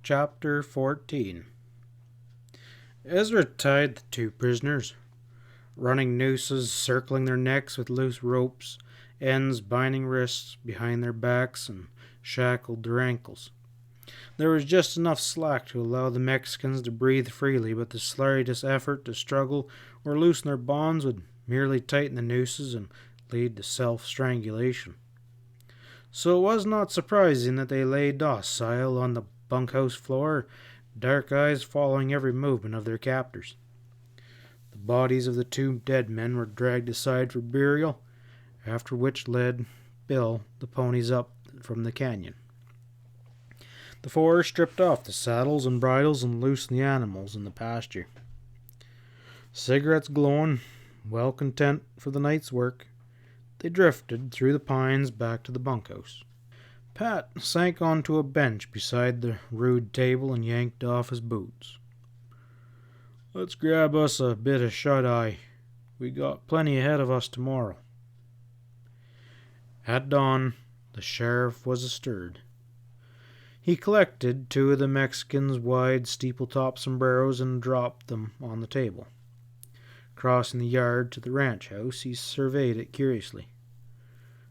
Chapter 14. Ezra tied the two prisoners, running nooses circling their necks with loose ropes, ends binding wrists behind their backs, and shackled their ankles. There was just enough slack to allow the Mexicans to breathe freely, but the slightest effort to struggle or loosen their bonds would merely tighten the nooses and lead to self-strangulation. So it was not surprising that they lay docile on the bunkhouse floor, dark eyes following every movement of their captors. The bodies of the two dead men were dragged aside for burial, after which led Bill the ponies up from the canyon. The four stripped off the saddles and bridles and loosened the animals in the pasture. Cigarettes glowing, well content for the night's work, they drifted through the pines back to the bunkhouse. Pat sank onto a bench beside the rude table and yanked off his boots. "Let's grab us a bit of shut-eye. We got plenty ahead of us tomorrow." At dawn, the sheriff was astirred. He collected two of the Mexicans' wide steeple-top sombreros and dropped them on the table. Crossing the yard to the ranch house, he surveyed it curiously.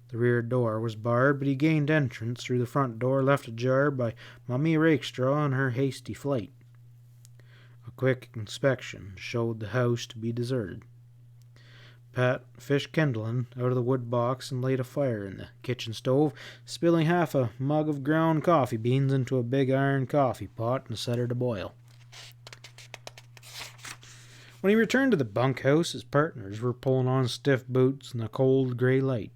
The rear door was barred, but he gained entrance through the front door left ajar by Mummy Rakestraw in her hasty flight. A quick inspection showed the house to be deserted. Pat fished kindling out of the wood box and laid a fire in the kitchen stove, spilling half a mug of ground coffee beans into a big iron coffee pot and set her to boil. When he returned to the bunkhouse, his partners were pulling on stiff boots in the cold gray light.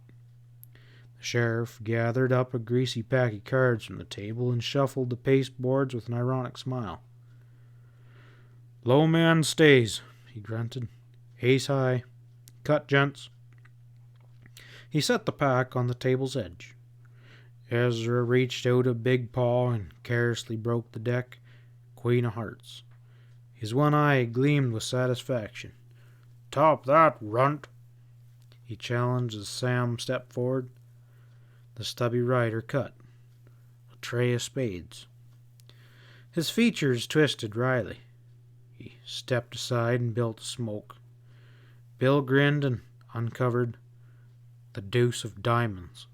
The sheriff gathered up a greasy pack of cards from the table and shuffled the pasteboards with an ironic smile. "Low man stays," he grunted. "Ace high. Cut, gents." He set the pack on the table's edge. Ezra reached out a big paw and carelessly broke the deck. Queen of hearts. His one eye gleamed with satisfaction. "Top that, runt," he challenged as Sam stepped forward. The stubby rider cut. A tray of spades. His features twisted wryly. He stepped aside and built a smoke. Bill grinned and uncovered the deuce of diamonds.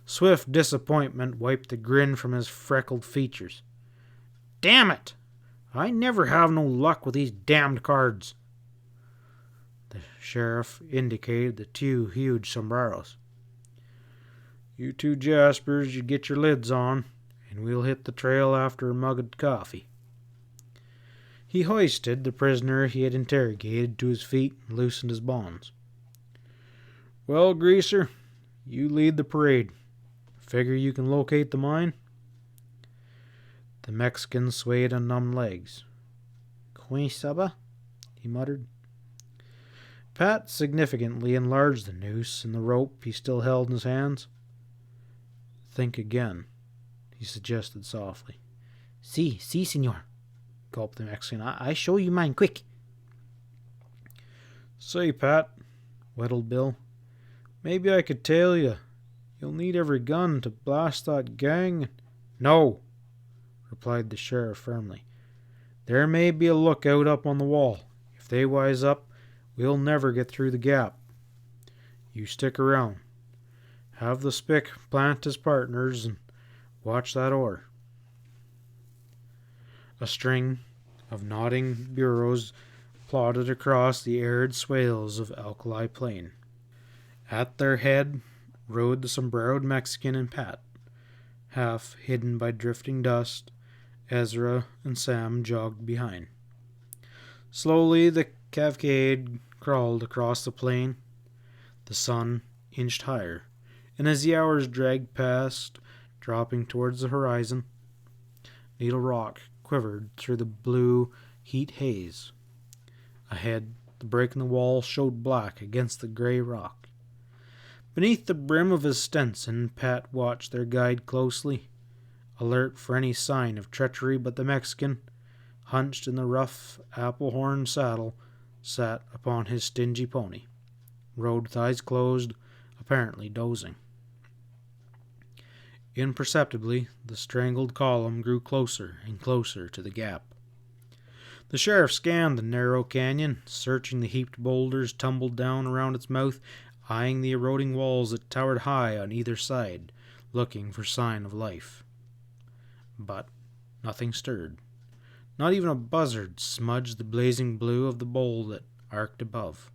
Swift disappointment wiped the grin from his freckled features. "Damn it! I never have no luck with these damned cards." The sheriff indicated the two huge sombreros. "You two Jaspers, you get your lids on, and we'll hit the trail after a mug of coffee." He hoisted the prisoner he had interrogated to his feet and loosened his bonds. "Well, Greaser, you lead the parade. Figure you can locate the mine?" The Mexican swayed on numb legs. "Qui saba?" he muttered. Pat significantly enlarged the noose in the rope he still held in his hands. "Think again," he suggested softly. Si, senor," gulped the Mexican. I show you mine, quick." "Say, Pat," whettled Bill, "maybe I could tell you. You'll need every gun to blast that gang." "No," replied the sheriff firmly. "There may be a lookout up on the wall. If they wise up, we'll never get through the gap. You stick around. Have the spick plant his partners and watch that oar." A string of nodding burros plodded across the arid swales of Alkali Plain. At their head rode the sombreroed Mexican and Pat. Half hidden by drifting dust, Ezra and Sam jogged behind. Slowly the cavalcade crawled across the plain. The sun inched higher, and as the hours dragged past, dropping towards the horizon, Needle Rock quivered through the blue heat haze. Ahead, the break in the wall showed black against the gray rock. Beneath the brim of his Stenson, Pat watched their guide closely, alert for any sign of treachery, but the Mexican, hunched in the rough apple-horn saddle, sat upon his stingy pony, rode with eyes closed, apparently dozing. Imperceptibly, the strangled column grew closer and closer to the gap. The sheriff scanned the narrow canyon, searching the heaped boulders tumbled down around its mouth, eyeing the eroding walls that towered high on either side, looking for sign of life. But nothing stirred. Not even a buzzard smudged the blazing blue of the bowl that arced above.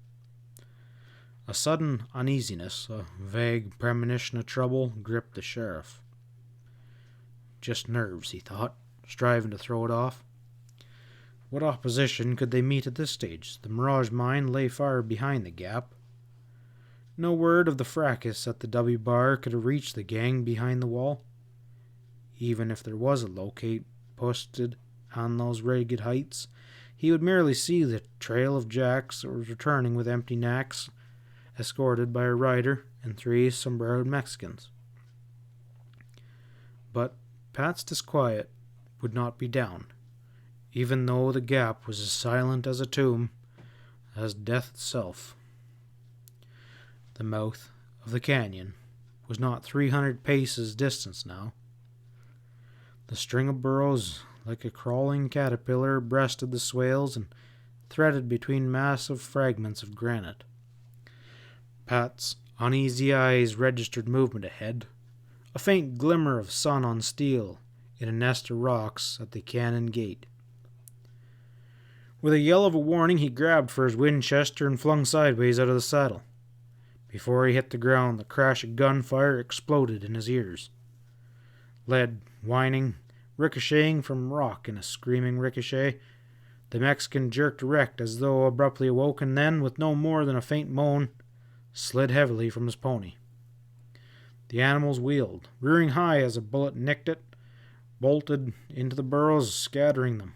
A sudden uneasiness, a vague premonition of trouble, gripped the sheriff. Just nerves, he thought, striving to throw it off. What opposition could they meet at this stage? The Mirage mine lay far behind the gap. No word of the fracas at the W bar could have reached the gang behind the wall. Even if there was a locate posted on those ragged heights, he would merely see the trail of Jacks that was returning with empty knacks, escorted by a rider and 3 sombreroed Mexicans. But Pat's disquiet would not be down, even though the gap was as silent as a tomb, as death itself. The mouth of the canyon was not 300 paces distant now. The string of burrows, like a crawling caterpillar, breasted the swales and threaded between massive fragments of granite. Pat's uneasy eyes registered movement ahead, a faint glimmer of sun on steel in a nest of rocks at the canyon gate. With a yell of a warning, he grabbed for his Winchester and flung sideways out of the saddle. Before he hit the ground, the crash of gunfire exploded in his ears. Lead, whining, ricocheting from rock in a screaming ricochet, the Mexican jerked erect as though abruptly awoken, then, with no more than a faint moan, slid heavily from his pony. The animals wheeled, rearing high as a bullet nicked it, bolted into the burrows, scattering them.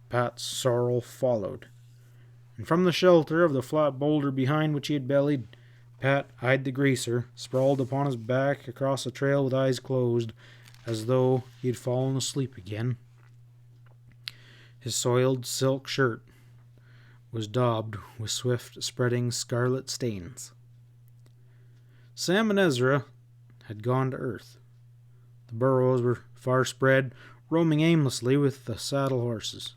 Pat's sorrel followed, and from the shelter of the flat boulder behind which he had bellied, Pat eyed the greaser, sprawled upon his back across the trail with eyes closed, as though he had fallen asleep again. His soiled silk shirt was daubed with swift spreading scarlet stains. Sam and Ezra had gone to earth. The burros were far spread, roaming aimlessly with the saddle horses.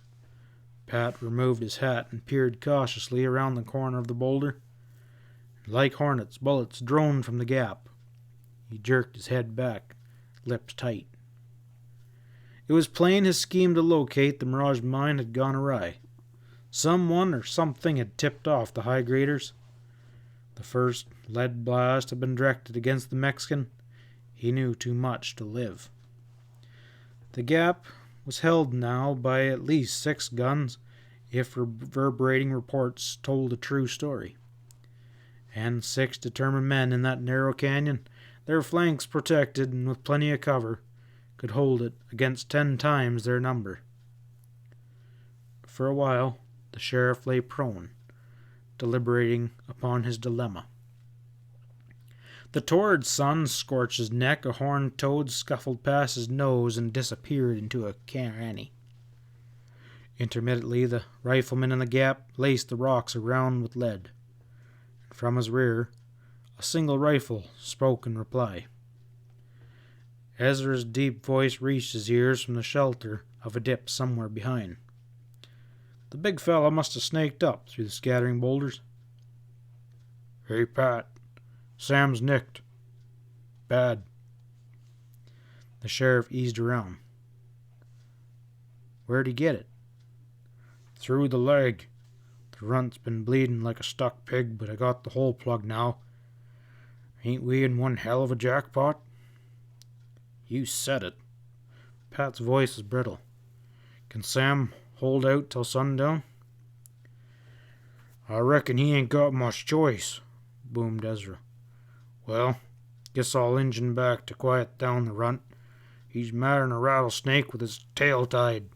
Pat removed his hat and peered cautiously around the corner of the boulder. Like hornets, bullets droned from the gap. He jerked his head back, lips tight. It was plain his scheme to locate the Mirage mine had gone awry. Someone or something had tipped off the high graders. The first lead blast had been directed against the Mexican. He knew too much to live. The gap was held now by at least 6 guns, if reverberating reports told a true story. And 6 determined men in that narrow canyon, their flanks protected and with plenty of cover, could hold it against 10 times their number. For a while, the sheriff lay prone, deliberating upon his dilemma. The torrid sun scorched his neck, a horned toad scuffled past his nose and disappeared into a cranny. Intermittently, the rifleman in the gap laced the rocks around with lead. From his rear, a single rifle spoke in reply. Ezra's deep voice reached his ears from the shelter of a dip somewhere behind. The big fellow must have snaked up through the scattering boulders. "Hey, Pat, Sam's nicked. Bad." The sheriff eased around. "Where'd he get it?" "Through the leg. The runt's been bleeding like a stuck pig, but I got the hole plugged now. Ain't we in one hell of a jackpot?" "You said it." Pat's voice was brittle. "Can Sam hold out till sundown?" "I reckon he ain't got much choice," boomed Ezra. "Well, guess I'll engine back to quiet down the runt. He's madder'n a rattlesnake with his tail tied."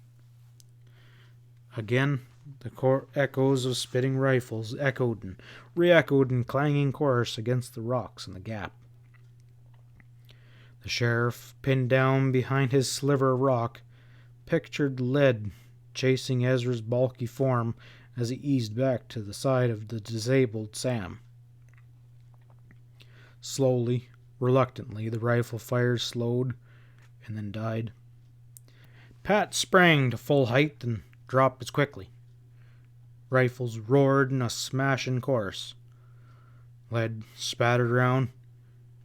Again, the echoes of spitting rifles echoed and re-echoed in clanging chorus against the rocks in the gap. The sheriff, pinned down behind his sliver of rock, pictured lead chasing Ezra's bulky form as he eased back to the side of the disabled Sam. Slowly, Reluctantly, the rifle fire slowed and then died. Pat sprang to full height and dropped as quickly. Rifles roared in a smashing chorus. Lead spattered around.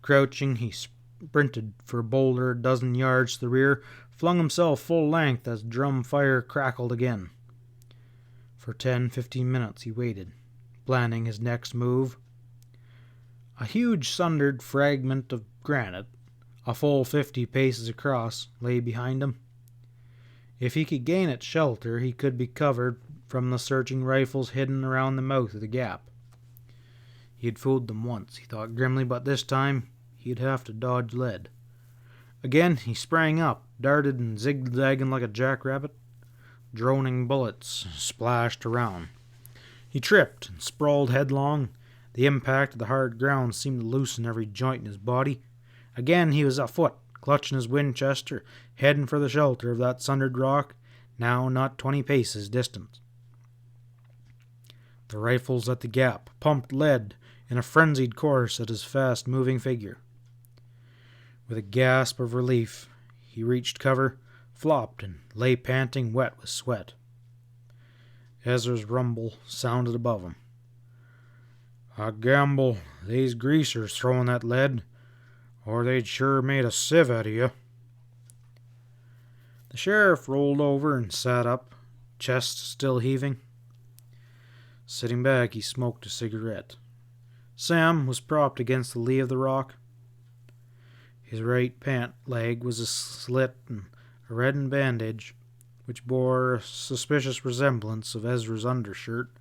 Crouching, he sprinted for a boulder a dozen yards to the rear, flung himself full length as drum fire crackled again. For 10-15 minutes he waited, planning his next move. A huge sundered fragment of granite, a full 50 paces across, lay behind him. If he could gain its shelter, he could be covered from the searching rifles hidden around the mouth of the gap. He had fooled them once, he thought grimly, but this time he'd have to dodge lead. Again he sprang up, darted and zigzagging like a jackrabbit. Droning bullets splashed around. He tripped and sprawled headlong. The impact of the hard ground seemed to loosen every joint in his body. Again he was afoot, clutching his Winchester, heading for the shelter of that sundered rock, now not 20 paces distant. The rifles at the gap pumped lead in a frenzied course at his fast-moving figure. With a gasp of relief, he reached cover, flopped, and lay panting, wet with sweat. Ezra's rumble sounded above him. "I gamble these greasers throwing that lead, or they'd sure made a sieve out of you." The sheriff rolled over and sat up, chest still heaving. Sitting back, he smoked a cigarette. Sam was propped against the lee of the rock. His right pant leg was a slit and a reddened bandage, which bore a suspicious resemblance of Ezra's undershirt.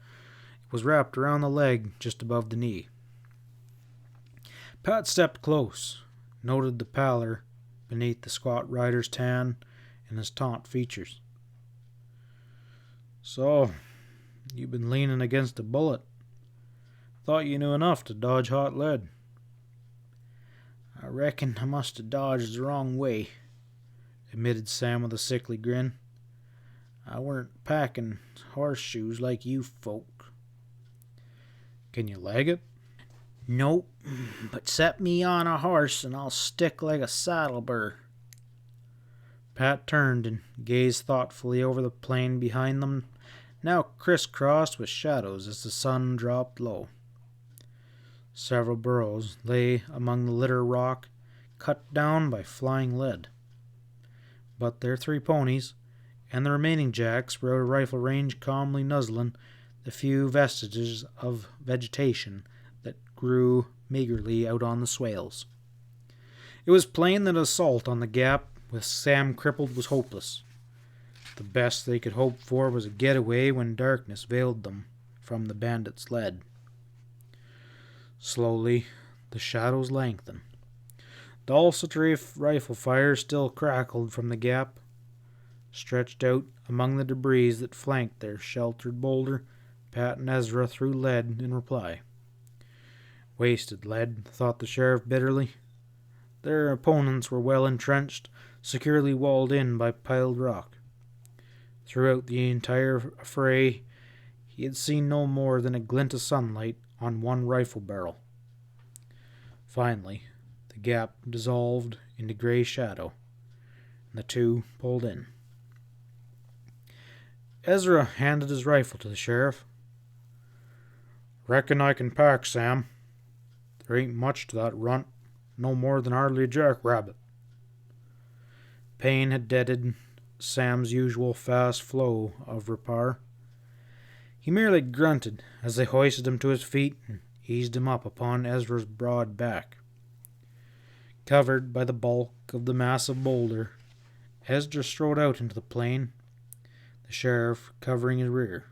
It was wrapped around the leg just above the knee. Pat stepped close, noted the pallor beneath the squat rider's tan and his taunt features. "So, you've been leaning against a bullet. Thought you knew enough to dodge hot lead." "I reckon I must have dodged the wrong way," admitted Sam with a sickly grin. "I weren't packing horseshoes like you folk." "Can you leg it?" "Nope, but set me on a horse and I'll stick like a saddle burr." Pat turned and gazed thoughtfully over the plain behind them, now crisscrossed with shadows as the sun dropped low. Several burrows lay among the litter rock, cut down by flying lead. But their 3 ponies and the remaining jacks were out of rifle range, calmly nuzzling the few vestiges of vegetation that grew meagerly out on the swales. It was plain that assault on the gap with Sam crippled was hopeless. The best they could hope for was a getaway when darkness veiled them from the bandits' lead. Slowly, the shadows lengthened. Desultory rifle fire still crackled from the gap. Stretched out among the debris that flanked their sheltered boulder, Pat and Ezra threw lead in reply. Wasted lead, thought the sheriff bitterly. Their opponents were well entrenched, securely walled in by piled rock. Throughout the entire affray, he had seen no more than a glint of sunlight on one rifle barrel. Finally, the gap dissolved into gray shadow, and the 2 pulled in. Ezra handed his rifle to the sheriff. "Reckon I can pack, Sam. There ain't much to that runt, no more than hardly a jackrabbit." Pain had deadened Sam's usual fast flow of repartee. He merely grunted as they hoisted him to his feet and eased him up upon Ezra's broad back. Covered by the bulk of the massive boulder, Ezra strode out into the plain, the sheriff covering his rear.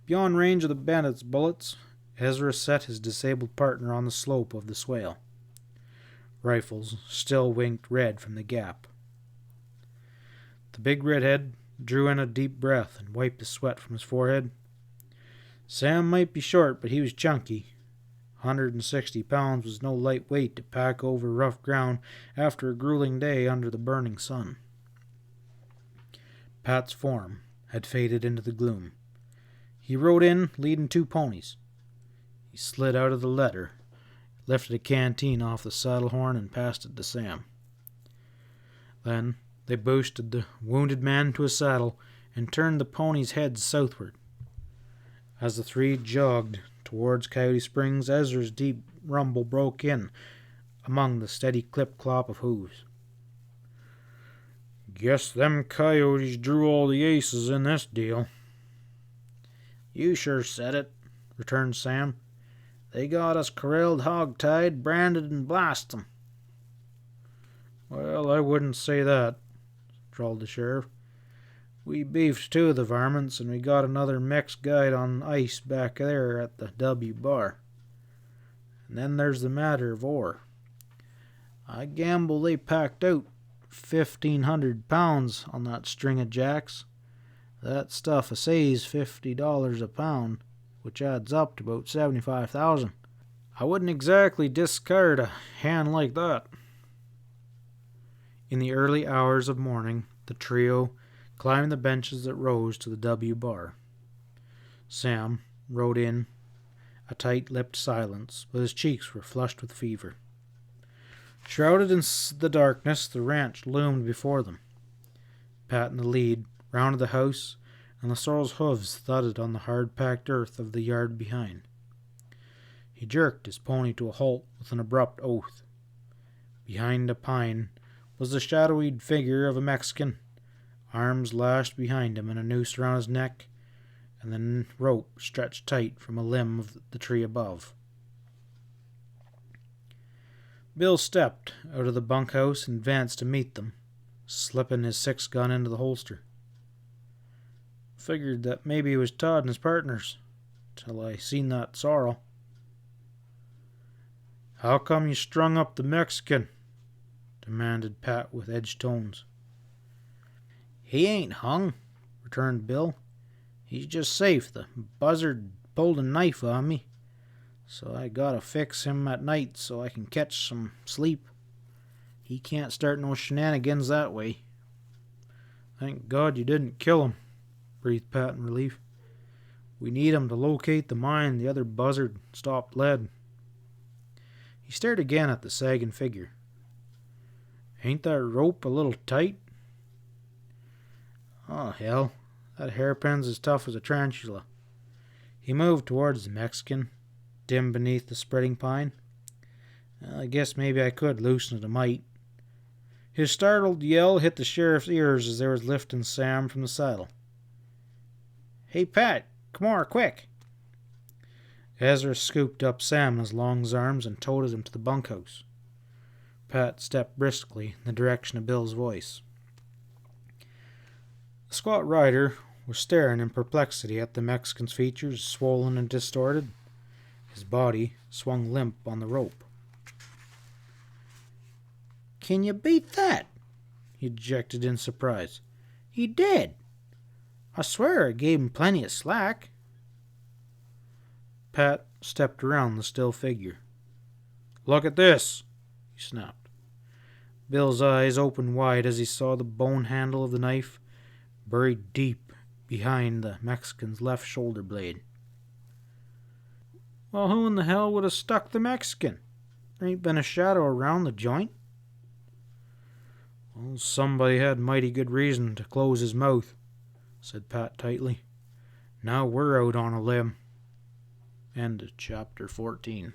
Beyond range of the bandits' bullets, Ezra set his disabled partner on the slope of the swale. Rifles still winked red from the gap. The big redhead drew in a deep breath and wiped the sweat from his forehead. Sam might be short, but he was chunky. 160 pounds was no light weight to pack over rough ground after a grueling day under the burning sun. Pat's form had faded into the gloom. He rode in, leading 2 ponies. He slid out of the letter lifted a canteen off the saddle horn and passed it to Sam. Then they boosted the wounded man to a saddle and turned the pony's head southward. As the three jogged towards Coyote Springs, Ezra's deep rumble broke in among the steady clip-clop of hooves. "Guess them coyotes drew all the aces in this deal." "You sure said it," returned Sam. "They got us corralled hog-tied, branded, and blasted 'em." "Well, I wouldn't say that," drawled the sheriff. "We beefed 2 of the varmints, and we got another Mex guide on ice back there at the W bar. And then there's the matter of ore. I gamble they packed out 1,500 pounds on that string of jacks. That stuff assays $50 a pound, which adds up to about 75,000. I wouldn't exactly discard a hand like that." In the early hours of morning, the trio climbed the benches that rose to the W bar. Sam rode in a tight-lipped silence, but his cheeks were flushed with fever. Shrouded in the darkness, the ranch loomed before them. Pat in the lead rounded the house, and the sorrel's hooves thudded on the hard-packed earth of the yard behind. He jerked his pony to a halt with an abrupt oath. Behind a pine was the shadowy figure of a Mexican, arms lashed behind him and a noose around his neck, and the rope stretched tight from a limb of the tree above. Bill stepped out of the bunkhouse and advanced to meet them, slipping his 6-gun into the holster. "Figured that maybe it was Todd and his partners, till I seen that sorrel." "How come you strung up the Mexican?" demanded Pat with edged tones. "He ain't hung," returned Bill. "He's just safe. The buzzard pulled a knife on me, so I gotta fix him at night so I can catch some sleep. He can't start no shenanigans that way." "Thank God you didn't kill him," breathed Pat in relief. "We need him to locate the mine the other buzzard stopped lead." He stared again at the sagging figure. "Ain't that rope a little tight?" "Oh, hell, that hairpin's as tough as a tarantula." He moved towards the Mexican, dim beneath the spreading pine. "I guess maybe I could loosen it a mite." His startled yell hit the sheriff's ears as they was lifting Sam from the saddle. "Hey, Pat, come over quick." Ezra scooped up Sam in his long arms and toted him to the bunkhouse. Pat stepped briskly in the direction of Bill's voice. The squat rider was staring in perplexity at the Mexican's features, swollen and distorted. His body swung limp on the rope. "Can you beat that?" he ejected in surprise. "He did. I swear I gave him plenty of slack." Pat stepped around the still figure. "Look at this," he snapped. Bill's eyes opened wide as he saw the bone handle of the knife buried deep behind the Mexican's left shoulder blade. "Well, who in the hell would have stuck the Mexican? There ain't been a shadow around the joint." "Well, somebody had mighty good reason to close his mouth," said Pat tightly. "Now we're out on a limb." End of chapter 14.